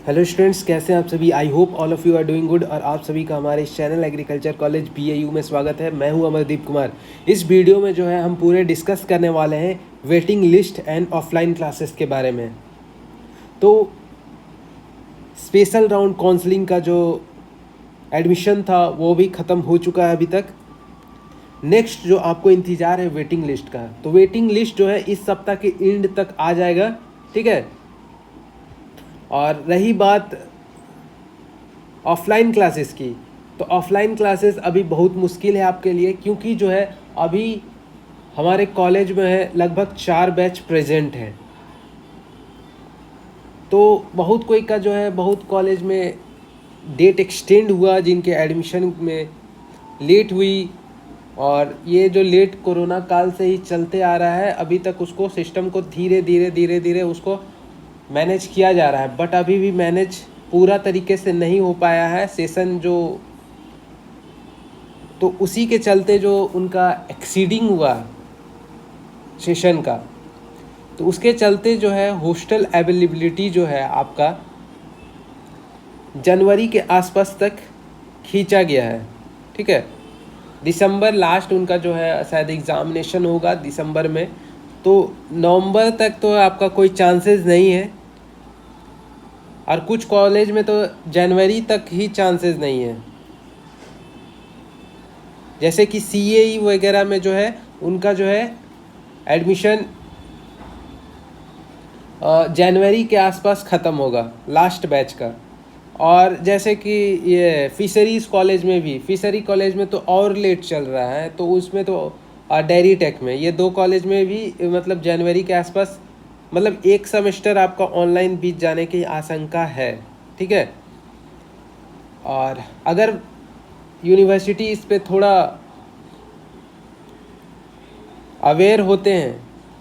Hello students, कैसे हैं आप सभी। I hope all of you are doing good और आप सभी का हमारे इस चैनल एग्रीकल्चर कॉलेज BAU में स्वागत है। मैं हूं अमरदीप कुमार। इस वीडियो में जो है हम पूरे डिस्कस करने वाले हैं waiting list and offline classes के बारे में। तो स्पेशल राउंड काउंसलिंग का जो एडमिशन था वो भी ख़त्म हो चुका है अभी तक। नेक्स्ट जो आपको इंतज़ार है वेटिंग लिस्ट का, तो वेटिंग लिस्ट जो है इस सप्ताह के एंड तक आ जाएगा, ठीक है। और रही बात ऑफलाइन क्लासेस की, तो ऑफलाइन क्लासेस अभी बहुत मुश्किल है आपके लिए, क्योंकि जो है अभी हमारे कॉलेज में है लगभग 4 बैच प्रेजेंट हैं। तो बहुत कोई का जो है बहुत कॉलेज में डेट एक्सटेंड हुआ, जिनके एडमिशन में लेट हुई, और ये जो लेट कोरोना काल से ही चलते आ रहा है अभी तक, उसको सिस्टम को धीरे धीरे उसको मैनेज किया जा रहा है। बट अभी भी मैनेज पूरा तरीके से नहीं हो पाया है सेशन जो, तो उसी के चलते जो उनका एक्सीडिंग हुआ सेशन का, तो उसके चलते जो है हॉस्टल अवेलेबिलिटी जो है आपका जनवरी के आसपास तक खींचा गया है, ठीक है। दिसंबर लास्ट उनका जो है शायद एग्ज़ामिनेशन होगा दिसंबर में, तो नवंबर तक तो आपका कोई चांसेस नहीं है, और कुछ कॉलेज में तो जनवरी तक ही चांसेस नहीं है। जैसे कि CAE वगैरह में जो है उनका जो है एडमिशन जनवरी के आसपास ख़त्म होगा लास्ट बैच का। और जैसे कि ये फिशरीज़ कॉलेज में भी, फिशरी कॉलेज में तो और लेट चल रहा है, तो उसमें तो डेयरी टेक में, ये 2 कॉलेज में भी मतलब जनवरी के आसपास, मतलब एक सेमेस्टर आपका ऑनलाइन बीत जाने की आशंका है, ठीक है। और अगर यूनिवर्सिटी इस पे थोड़ा अवेयर होते हैं,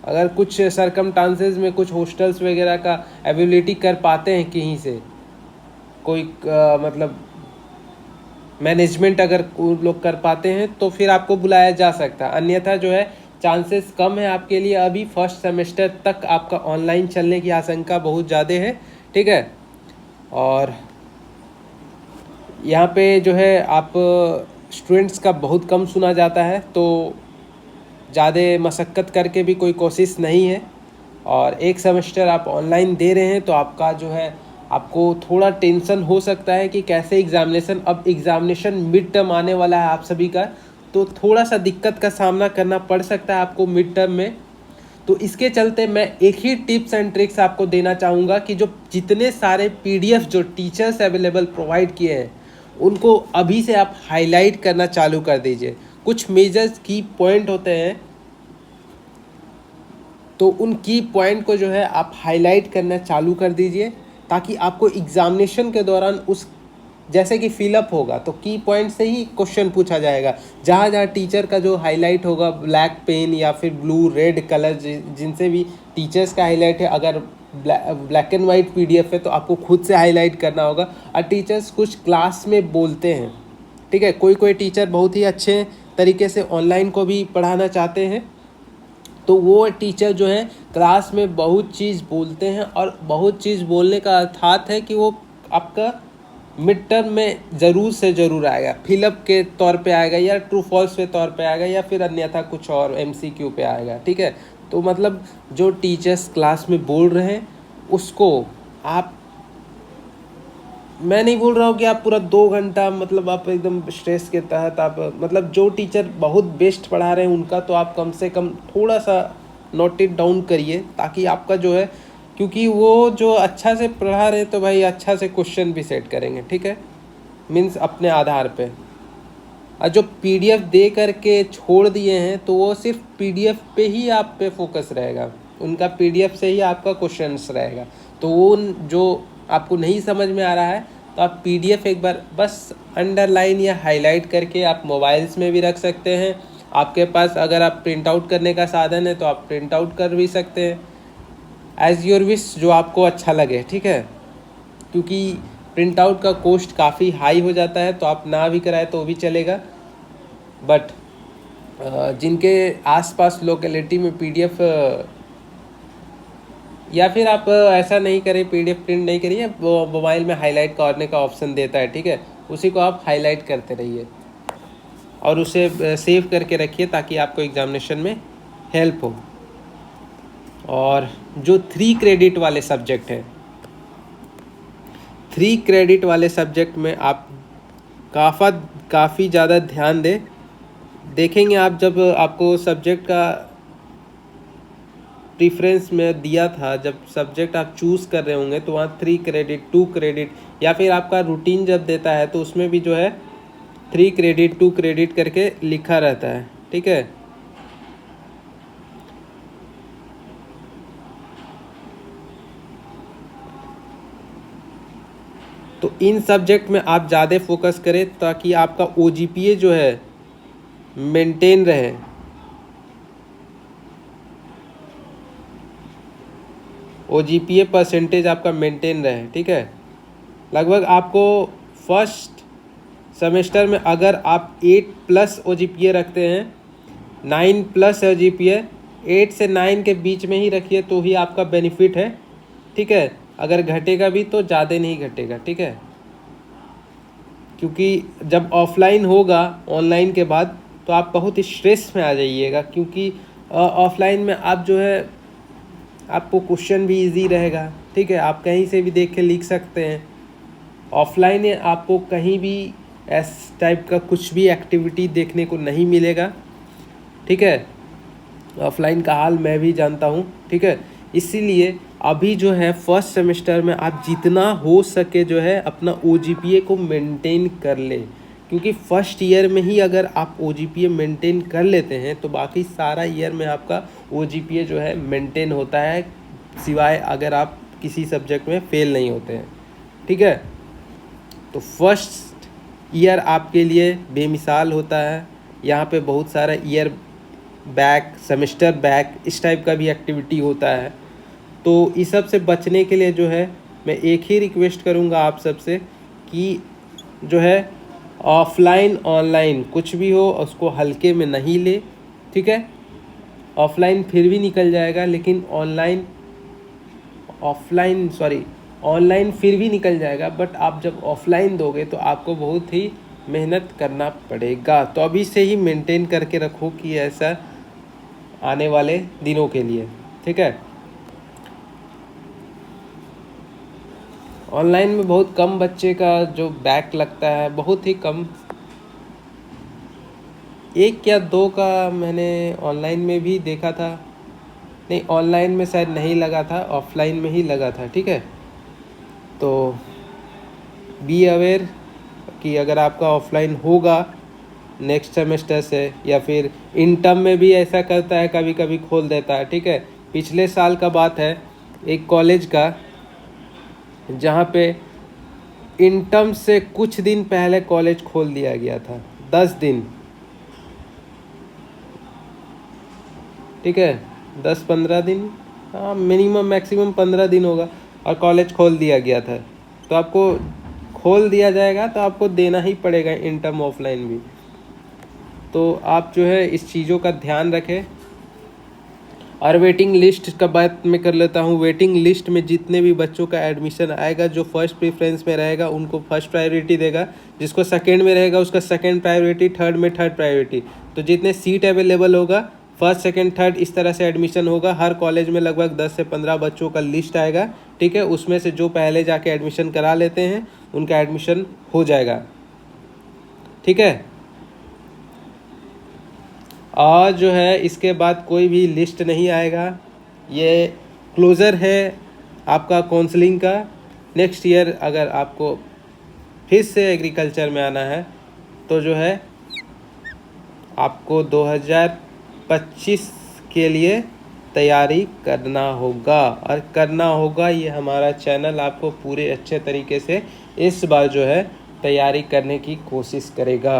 अगर कुछ सरकमस्टांसेस में कुछ हॉस्टल्स वगैरह का अवेलेबिलिटी कर पाते हैं कहीं से, कोई मतलब मैनेजमेंट अगर लोग कर पाते हैं, तो फिर आपको बुलाया जा सकता है। अन्यथा जो है चांसेस कम है आपके लिए। अभी फर्स्ट सेमेस्टर तक आपका ऑनलाइन चलने की आशंका बहुत ज़्यादा है, ठीक है। और यहाँ पे जो है आप स्टूडेंट्स का बहुत कम सुना जाता है, तो ज़्यादा मशक्क़त करके भी कोई कोशिश नहीं है। और एक सेमेस्टर आप ऑनलाइन दे रहे हैं, तो आपका जो है आपको थोड़ा टेंशन हो सकता है कि कैसे एग्ज़ामिनेशन, अब एग्ज़ामिनेशन मिड टर्म आने वाला है आप सभी का, तो थोड़ा सा दिक्कत का सामना करना पड़ सकता है आपको मिड टर्म में। तो इसके चलते मैं एक ही टिप्स एंड ट्रिक्स आपको देना चाहूँगा कि जो जितने सारे PDF जो टीचर्स अवेलेबल प्रोवाइड किए हैं, उनको अभी से आप हाईलाइट करना चालू कर दीजिए। कुछ मेजर्स की पॉइंट होते हैं, तो उन की पॉइंट को जो है आप हाईलाइट करना चालू कर दीजिए, ताकि आपको एग्ज़ामिनेशन के दौरान उस जैसे कि फिलअप होगा तो की पॉइंट से ही क्वेश्चन पूछा जाएगा। जहाँ जहाँ टीचर का जो हाईलाइट होगा ब्लैक पेन या फिर ब्लू रेड कलर, जिनसे भी टीचर्स का हाईलाइट है, अगर ब्लैक एंड वाइट PDF है तो आपको खुद से हाईलाइट करना होगा। और टीचर्स कुछ क्लास में बोलते हैं, ठीक है। कोई कोई टीचर बहुत ही अच्छे तरीके से ऑनलाइन को भी पढ़ाना चाहते हैं, तो वो टीचर जो है क्लास में बहुत चीज़ बोलते हैं, और बहुत चीज़ बोलने का अर्थात है कि वो आपका मिड टर्म में ज़रूर से ज़रूर आएगा, फिलअप के तौर पे आएगा, या ट्रू फॉल्स के तौर पे आएगा, या फिर अन्यथा कुछ और MCQ पे आएगा, ठीक है। तो मतलब जो टीचर्स क्लास में बोल रहे हैं उसको आप, मैं नहीं बोल रहा हूँ कि आप पूरा 2 घंटा मतलब आप एकदम स्ट्रेस के तहत आप, मतलब जो टीचर बहुत बेस्ट पढ़ा रहे हैं उनका तो आप कम से कम थोड़ा सा नोट इट डाउन करिए, ताकि आपका जो है, क्योंकि वो जो अच्छा से पढ़ा रहे हैं तो भाई अच्छा से क्वेश्चन भी सेट करेंगे, ठीक है, मीन्स अपने आधार पे। और जो PDF दे करके छोड़ दिए हैं, तो वो सिर्फ PDF पे ही आप पे फोकस रहेगा, उनका PDF से ही आपका क्वेश्चंस रहेगा। तो वो जो आपको नहीं समझ में आ रहा है, तो आप PDF एक बार बस अंडरलाइन या हाईलाइट करके आप मोबाइल्स में भी रख सकते हैं। आपके पास अगर आप प्रिंट आउट करने का साधन है तो आप प्रिंट आउट कर भी सकते हैं, एज़ योर विश, जो आपको अच्छा लगे, ठीक है। क्योंकि प्रिंट आउट का कॉस्ट काफ़ी हाई हो जाता है, तो आप ना भी कराए तो भी चलेगा। बट जिनके आसपास लोकेलिटी में PDF या फिर आप ऐसा नहीं करें, पीडीएफ प्रिंट नहीं करिए, वो मोबाइल में हाईलाइट करने का ऑप्शन देता है, ठीक है, उसी को आप हाईलाइट करते रहिए और उसे सेव करके रखिए ताकि आपको एग्जामिनेशन में हेल्प हो। और जो 3 क्रेडिट वाले सब्जेक्ट हैं, 3 क्रेडिट वाले सब्जेक्ट में आप काफ़ी ज़्यादा ध्यान देखेंगे। आप जब आपको सब्जेक्ट का प्रीफ्रेंस में दिया था, जब सब्जेक्ट आप चूज़ कर रहे होंगे तो वहाँ 3 क्रेडिट, 2 क्रेडिट, या फिर आपका रूटीन जब देता है तो उसमें भी जो है 3 क्रेडिट, 2 क्रेडिट करके लिखा रहता है, ठीक है। तो इन सब्जेक्ट में आप ज़्यादा फोकस करें ताकि आपका OGPA जो है मेंटेन रहे। OGPA परसेंटेज आपका मेंटेन रहे, ठीक है। लगभग आपको फर्स्ट सेमेस्टर में अगर आप 8+ OGPA रखते हैं, 9+ OGPA, 8 से 9 के बीच में ही रखिए तो ही आपका बेनिफिट है, ठीक है। अगर घटेगा भी तो ज़्यादा नहीं घटेगा, ठीक है, क्योंकि जब ऑफलाइन होगा ऑनलाइन के बाद तो आप बहुत स्ट्रेस में आ जाइएगा, क्योंकि ऑफलाइन में आप जो है आपको क्वेश्चन भी इजी रहेगा, ठीक है, आप कहीं से भी देख के लिख सकते हैं। ऑफलाइन में आपको कहीं भी इस टाइप का कुछ भी एक्टिविटी देखने को नहीं मिलेगा, ठीक है। ऑफलाइन का हाल मैं भी जानता हूँ, ठीक है। इसीलिए अभी जो है फर्स्ट सेमेस्टर में आप जितना हो सके जो है अपना OGPA को मेंटेन कर ले, क्योंकि फर्स्ट ईयर में ही अगर आप OGPA मेंटेन कर लेते हैं तो बाकी सारा ईयर में आपका OGPA जो है मेंटेन होता है, सिवाय अगर आप किसी सब्जेक्ट में फेल नहीं होते हैं, ठीक है। तो फर्स्ट ईयर आपके लिए बेमिसाल होता है। यहाँ पे बहुत सारा ईयर बैक, सेमेस्टर बैक, इस टाइप का भी एक्टिविटी होता है। तो इस सब से बचने के लिए जो है मैं एक ही रिक्वेस्ट करूँगा आप सबसे कि जो है ऑफलाइन ऑनलाइन कुछ भी हो उसको हल्के में नहीं ले, ठीक है। ऑफलाइन फिर भी निकल जाएगा, लेकिन ऑनलाइन फिर भी निकल जाएगा, बट आप जब ऑफलाइन दोगे तो आपको बहुत ही मेहनत करना पड़ेगा। तो अभी से ही मेंटेन करके रखो कि ऐसा आने वाले दिनों के लिए, ठीक है। ऑनलाइन में बहुत कम बच्चे का जो बैक लगता है, बहुत ही कम, 1 या 2 का मैंने ऑनलाइन में भी देखा था। नहीं, ऑनलाइन में शायद नहीं लगा था, ऑफलाइन में ही लगा था, ठीक है। तो बी अवेयर कि अगर आपका ऑफलाइन होगा नेक्स्ट सेमेस्टर से, या फिर इन टर्म में भी ऐसा करता है, कभी कभी खोल देता है, ठीक है। पिछले साल का बात है, एक कॉलेज का, जहाँ पे इन टर्म से कुछ दिन पहले कॉलेज खोल दिया गया था, 10 दिन, ठीक है, 10-15 दिन, हाँ मिनिमम मैक्सिमम 15 दिन होगा, और कॉलेज खोल दिया गया था। तो आपको खोल दिया जाएगा तो आपको देना ही पड़ेगा इन टर्म ऑफलाइन भी। तो आप जो है इस चीज़ों का ध्यान रखें। और वेटिंग लिस्ट का बात मैं कर लेता हूँ। वेटिंग लिस्ट में जितने भी बच्चों का एडमिशन आएगा, जो फर्स्ट प्रेफरेंस में रहेगा उनको फर्स्ट प्रायोरिटी देगा, जिसको सेकंड में रहेगा उसका सेकंड प्रायोरिटी, थर्ड में थर्ड प्रायोरिटी। तो जितने सीट अवेलेबल होगा फर्स्ट सेकंड थर्ड इस तरह से एडमिशन होगा। हर कॉलेज में लगभग 10 से 15 बच्चों का लिस्ट आएगा, ठीक है। उसमें से जो पहले जाके एडमिशन करा लेते हैं उनका एडमिशन हो जाएगा, ठीक है। और जो है इसके बाद कोई भी लिस्ट नहीं आएगा, ये क्लोज़र है आपका काउंसलिंग का। नेक्स्ट ईयर अगर आपको फिर से एग्रीकल्चर में आना है तो जो है आपको 2025 के लिए तैयारी करना होगा, और करना होगा ये हमारा चैनल आपको पूरे अच्छे तरीके से इस बार जो है तैयारी करने की कोशिश करेगा।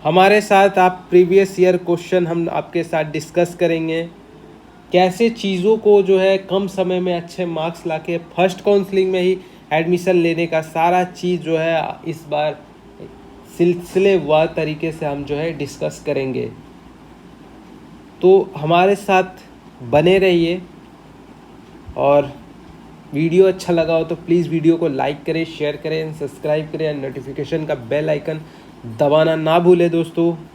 हमारे साथ आप प्रीवियस ईयर क्वेश्चन हम आपके साथ डिस्कस करेंगे, कैसे चीज़ों को जो है कम समय में अच्छे मार्क्स लाके फर्स्ट काउंसलिंग में ही एडमिशन लेने का सारा चीज़ जो है इस बार सिलसिलेवार तरीके से हम जो है डिस्कस करेंगे। तो हमारे साथ बने रहिए, और वीडियो अच्छा लगा हो तो प्लीज़ वीडियो को लाइक करें, शेयर करें, सब्सक्राइब करें और नोटिफिकेशन का बेल आइकन दबाना ना भूलें दोस्तों।